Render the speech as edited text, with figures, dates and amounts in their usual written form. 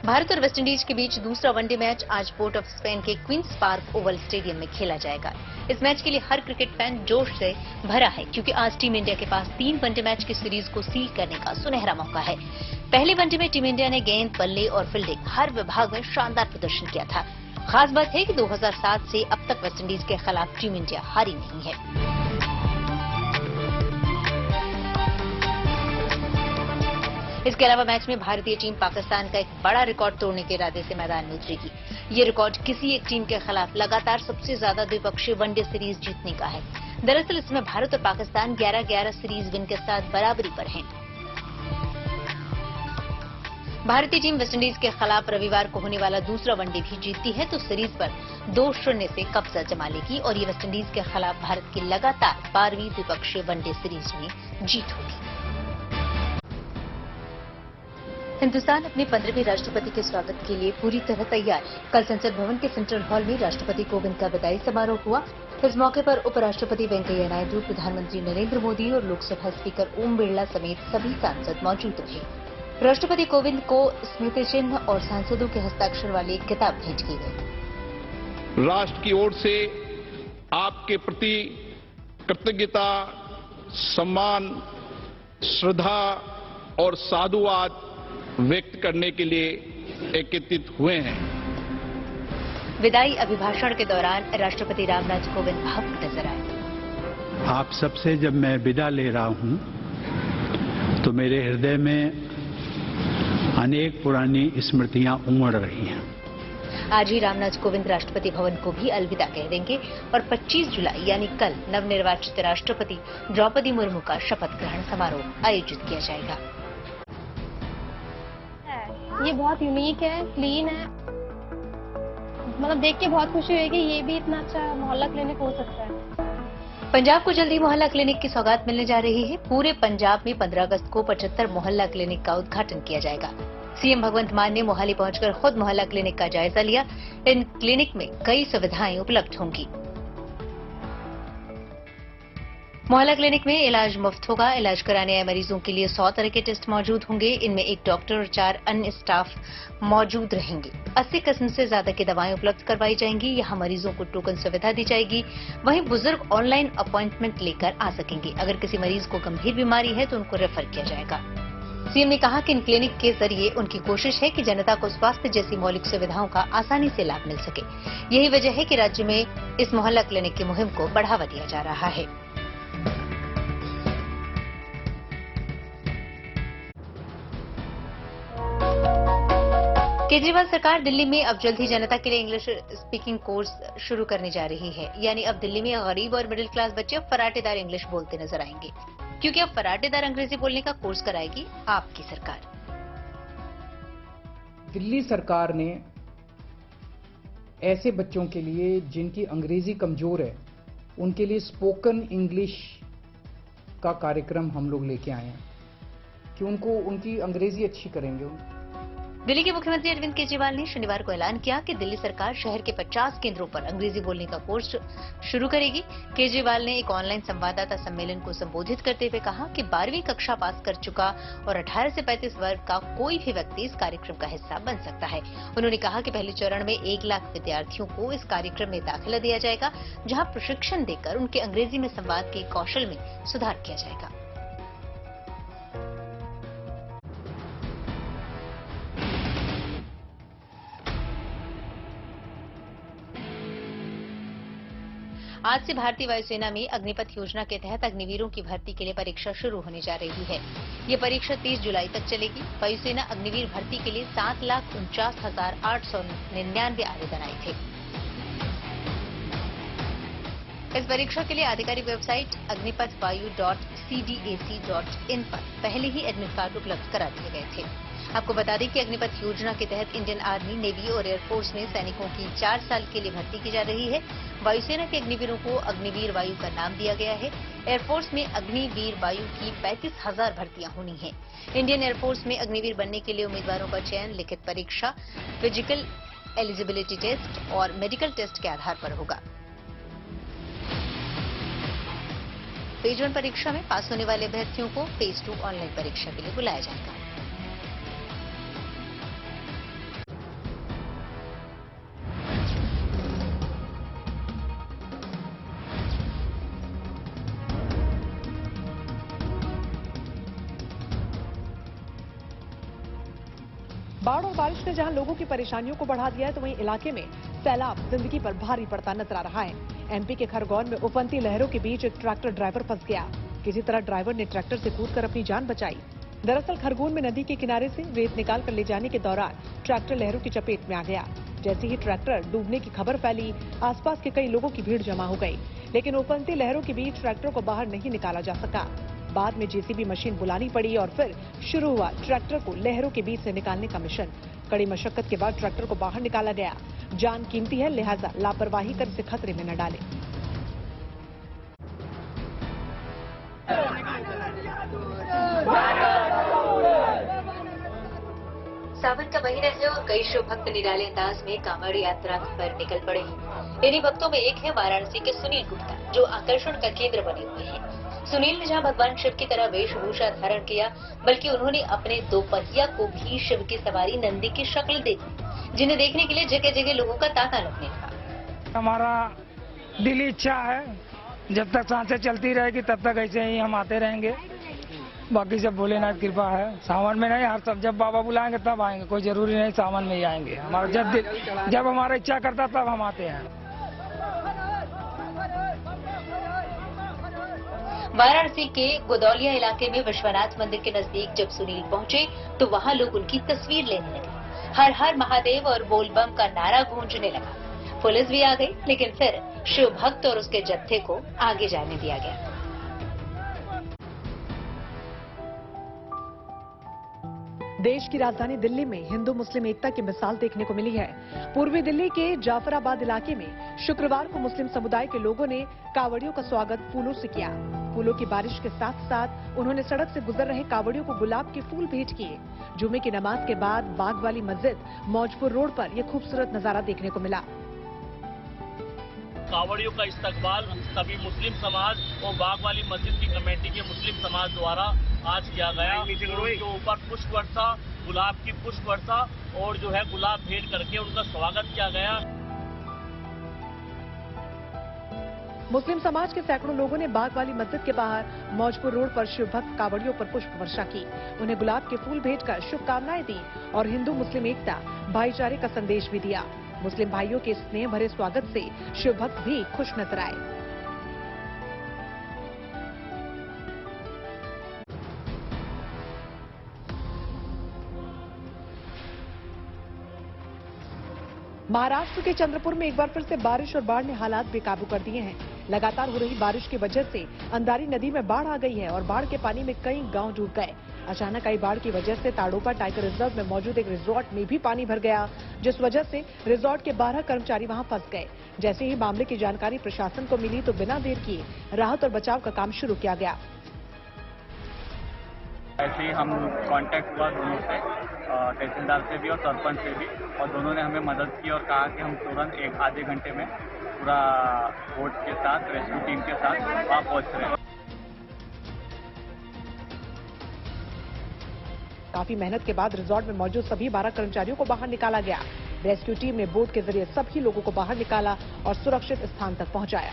भारत और वेस्टइंडीज के बीच दूसरा वनडे मैच आज पोर्ट ऑफ स्पेन के क्वींस पार्क ओवल स्टेडियम में खेला जाएगा। इस मैच के लिए हर क्रिकेट फैन जोश से भरा है, क्योंकि आज टीम इंडिया के पास 3 वनडे मैच की सीरीज को सील करने का सुनहरा मौका है। पहले वनडे में टीम इंडिया ने गेंद, बल्ले और फील्डिंग हर विभाग में शानदार प्रदर्शन किया था। खास बात है कि 2007 से अब तक वेस्टइंडीज के खिलाफ टीम इंडिया हारी नहीं है। इसके अलावा मैच में भारतीय टीम पाकिस्तान का एक बड़ा रिकॉर्ड तोड़ने के इरादे से मैदान में उतरेगी। ये रिकॉर्ड किसी एक टीम के खिलाफ लगातार सबसे ज्यादा द्विपक्षीय वनडे सीरीज जीतने का है। दरअसल इसमें भारत और पाकिस्तान 11-11 सीरीज विन के साथ बराबरी पर हैं। भारतीय टीम वेस्टइंडीज के खिलाफ रविवार को होने वाला दूसरा वनडे भी जीतती है तो सीरीज पर 2-0 से कब्जा जमा लेगी और ये वेस्टइंडीज के खिलाफ भारत की लगातार 12वीं द्विपक्षीय वनडे सीरीज में जीत होगी। हिंदुस्तान अपने 15वें राष्ट्रपति के स्वागत के लिए पूरी तरह तैयार है। कल संसद भवन के सेंट्रल हॉल में राष्ट्रपति कोविंद का विदाई समारोह हुआ। इस मौके पर उपराष्ट्रपति वेंकैया नायडू, प्रधानमंत्री नरेंद्र मोदी और लोकसभा स्पीकर ओम बिरला समेत सभी सांसद मौजूद रहे। राष्ट्रपति कोविंद को स्मृति चिन्ह और सांसदों के हस्ताक्षर वाली एक किताब भेंट की गई। राष्ट्र की ओर से आपके प्रति कृतज्ञता, सम्मान, श्रद्धा और साधुवाद व्यक्त करने के लिए एकत्रित हुए हैं। विदाई अभिभाषण के दौरान राष्ट्रपति रामनाथ कोविंद भावुक नजर आए। आप सबसे जब मैं विदा ले रहा हूं तो मेरे हृदय में अनेक पुरानी स्मृतियां उमड़ रही हैं। आज ही रामनाथ कोविंद राष्ट्रपति भवन को भी अलविदा कह देंगे और 25 जुलाई यानी कल नवनिर्वाचित राष्ट्रपति द्रौपदी मुर्मू का शपथ ग्रहण समारोह आयोजित किया जाएगा। ये बहुत यूनिक है, क्लीन है, मतलब देख के बहुत खुशी हुई कि ये भी इतना अच्छा मोहल्ला क्लिनिक हो सकता है। पंजाब को जल्दी मोहल्ला क्लिनिक की सौगात मिलने जा रही है। पूरे पंजाब में 15 अगस्त को 75 मोहल्ला क्लिनिक का उद्घाटन किया जाएगा। सीएम भगवंत मान ने मोहाली पहुंचकर खुद मोहल्ला क्लिनिक का जायजा लिया। इन क्लिनिक में कई सुविधाएं उपलब्ध होंगी। मोहल्ला क्लिनिक में इलाज मुफ्त होगा। इलाज कराने आए मरीजों के लिए 100 तरह के टेस्ट मौजूद होंगे। इनमें 1 डॉक्टर और 4 अन्य स्टाफ मौजूद रहेंगे। 80 किस्म से ज्यादा की दवाएं उपलब्ध करवाई जाएंगी। यहां मरीजों को टोकन सुविधा दी जाएगी। वहीं बुजुर्ग ऑनलाइन अपॉइंटमेंट लेकर आ सकेंगे। अगर किसी मरीज को गंभीर बीमारी है तो उनको रेफर किया जाएगा। सीएम ने कहा कि इन क्लिनिक के जरिए उनकी कोशिश है कि जनता को स्वास्थ्य जैसी मौलिक सुविधाओं का आसानी से लाभ मिल सके। यही वजह है कि राज्य में इस मोहल्ला क्लिनिक की मुहिम को बढ़ावा दिया जा रहा है। केजरीवाल सरकार दिल्ली में अब जल्द ही जनता के लिए इंग्लिश स्पीकिंग कोर्स शुरू करने जा रही है। यानी अब दिल्ली में गरीब और मिडिल क्लास बच्चे अब फराटेदार इंग्लिश बोलते नजर आएंगे, क्योंकि अब फराटेदार अंग्रेजी बोलने का कोर्स कराएगी आपकी सरकार। दिल्ली सरकार ने ऐसे बच्चों के लिए जिनकी अंग्रेजी कमजोर है, उनके लिए स्पोकन इंग्लिश का कार्यक्रम हम लोग लेके आए हैं कि उनको उनकी अंग्रेजी अच्छी करेंगे। दिल्ली के मुख्यमंत्री अरविंद केजरीवाल ने शनिवार को ऐलान किया कि दिल्ली सरकार शहर के 50 केंद्रों पर अंग्रेजी बोलने का कोर्स शुरू करेगी। केजरीवाल ने एक ऑनलाइन संवाददाता सम्मेलन को संबोधित करते हुए कहा कि 12वीं कक्षा पास कर चुका और 18 से 35 वर्ग का कोई भी व्यक्ति इस कार्यक्रम का हिस्सा बन सकता है। उन्होंने कहा कि पहले चरण में 1 लाख विद्यार्थियों को इस कार्यक्रम में दाखिला दिया जाएगा, जहाँ प्रशिक्षण देकर उनके अंग्रेजी में संवाद के कौशल में सुधार किया जाएगा। आज से भारतीय वायुसेना में अग्निपथ योजना के तहत अग्निवीरों की भर्ती के लिए परीक्षा शुरू होने जा रही है। ये परीक्षा 30 जुलाई तक चलेगी। वायुसेना अग्निवीर भर्ती के लिए 7,49,899 आवेदन आए थे। इस परीक्षा के लिए आधिकारिक वेबसाइट agnipathvayu.cdac.in पर पहले ही एडमिट कार्ड उपलब्ध करा दिए गए थे। आपको बता दें कि अग्निपथ योजना के तहत इंडियन आर्मी, नेवी और एयरफोर्स में सैनिकों की 4 साल के लिए भर्ती की जा रही है। वायुसेना के अग्निवीरों को अग्निवीर वायु का नाम दिया गया है। एयरफोर्स में अग्निवीर वायु की 35,000 भर्तियां होनी हैं। इंडियन एयरफोर्स में अग्निवीर बनने के लिए उम्मीदवारों का चयन लिखित परीक्षा, फिजिकल एलिजिबिलिटी टेस्ट और मेडिकल टेस्ट के आधार पर होगा। फेज 1 परीक्षा में पास होने वाले अभ्यर्थियों को फेज 2 ऑनलाइन परीक्षा के लिए बुलाया जाएगा। बाढ़ और बारिश ने जहां लोगों की परेशानियों को बढ़ा दिया है, तो वहीं इलाके में सैलाब जिंदगी पर भारी पड़ता नजर आ रहा है। एमपी के खरगोन में उफनती लहरों के बीच एक ट्रैक्टर ड्राइवर फंस गया। किसी तरह ड्राइवर ने ट्रैक्टर से कूदकर अपनी जान बचाई। दरअसल खरगोन में नदी के किनारे से रेत निकाल कर ले जाने के दौरान ट्रैक्टर लहरों की चपेट में आ गया। जैसे ही ट्रैक्टर डूबने की खबर फैली, आसपास के कई लोगों की भीड़ जमा हो गई, लेकिन उफनती लहरों के बीच ट्रैक्टर को बाहर नहीं निकाला जा सका। बाद में जेसीबी मशीन बुलानी पड़ी और फिर शुरू हुआ ट्रैक्टर को लहरों के बीच से निकालने का मिशन। कड़ी मशक्कत के बाद ट्रैक्टर को बाहर निकाला गया। जान कीमती है, लिहाजा लापरवाही कर इसे खतरे में न डालें। सावन का महीना है और कई शिव भक्त निराले अंदाज में कांवड़ यात्रा पर निकल पड़े हैं। इन्हीं भक्तों में एक है वाराणसी के सुनील गुप्ता, जो आकर्षण का केंद्र बने हुए हैं। सुनील ने जहां भगवान शिव की तरह वेशभूषा धारण किया, बल्कि उन्होंने अपने दो पहिया को भी शिव की सवारी नंदी की शक्ल दे दी, जिन्हें देखने के लिए जगह जगह लोगों का तांता लगने लगा। हमारा दिली इच्छा है, जब तक सांसें चलती रहेगी तब तक ऐसे ही हम आते रहेंगे। बाकी सब भोलेनाथ कृपा है। सावन में नहीं, हर सब जब बाबा बुलाएंगे तब आएंगे, कोई जरूरी नहीं सावन में ही आएंगे। हमारा जब हमारा इच्छा करता तब हम आते हैं। वाराणसी के गोदौलिया इलाके में विश्वनाथ मंदिर के नजदीक जब सुनील पहुंचे तो वहां लोग उनकी तस्वीर लेने लगे। हर हर महादेव और बोलबम का नारा गूंजने लगा। पुलिस भी आ गई, लेकिन फिर शिव भक्त और उसके जत्थे को आगे जाने दिया गया। देश की राजधानी दिल्ली में हिंदू मुस्लिम एकता की मिसाल देखने को मिली है। पूर्वी दिल्ली के जाफराबाद इलाके में शुक्रवार को मुस्लिम समुदाय के लोगों ने कांवड़ियों का स्वागत फूलों से किया। फूलों की बारिश के साथ साथ उन्होंने सड़क से गुजर रहे कांवड़ियों को गुलाब के फूल भेंट किए। जुमे की नमाज के बाद बाग वाली मस्जिद मौजपुर रोड पर यह खूबसूरत नजारा देखने को मिला। कांवड़ियों का इस्तकबाल सभी मुस्लिम समाज और बाग वाली मस्जिद की कमेटी के मुस्लिम समाज द्वारा आज किया गया। उनके ऊपर पुष्प वर्षा, गुलाब की पुष्प वर्षा और जो है गुलाब भेंट करके उनका स्वागत किया गया। मुस्लिम समाज के सैकड़ों लोगों ने बाग वाली मस्जिद के बाहर मौजपुर रोड पर शिव भक्त कांवड़ियों पर पुष्प वर्षा की। उन्हें गुलाब के फूल भेंटकर शुभकामनाएं दी और हिंदू मुस्लिम एकता, भाईचारे का संदेश भी दिया। मुस्लिम भाइयों के स्नेह भरे स्वागत से शिव भक्त भी खुश नजर आए। महाराष्ट्र के चंद्रपुर में एक बार फिर से बारिश और बाढ़ ने हालात बेकाबू कर दिए हैं। लगातार हो रही बारिश की वजह से अंधारी नदी में बाढ़ आ गई है और बाढ़ के पानी में कई गांव डूब गए। अचानक आई बाढ़ की वजह से ताडोपा टाइगर रिजर्व में मौजूद एक रिजॉर्ट में भी पानी भर गया, जिस वजह से रिजॉर्ट के 12 कर्मचारी वहां फंस गए। जैसे ही मामले की जानकारी प्रशासन को मिली तो बिना देर किए राहत और बचाव का काम शुरू किया गया। ऐसे ही हम कांटेक्ट हुआ दोनों से, तहसीलदार से भी और सरपंच से भी, और दोनों ने हमें मदद की और कहा कि हम तुरंत एक आधे घंटे में पूरा बोट के साथ, रेस्क्यू टीम के साथ वहाँ पहुँच रहे हैं। काफी मेहनत के बाद रिजॉर्ट में मौजूद सभी 12 कर्मचारियों को बाहर निकाला गया। रेस्क्यू टीम ने बोट के जरिए सभी लोगों को बाहर निकाला और सुरक्षित स्थान तक पहुंचाया।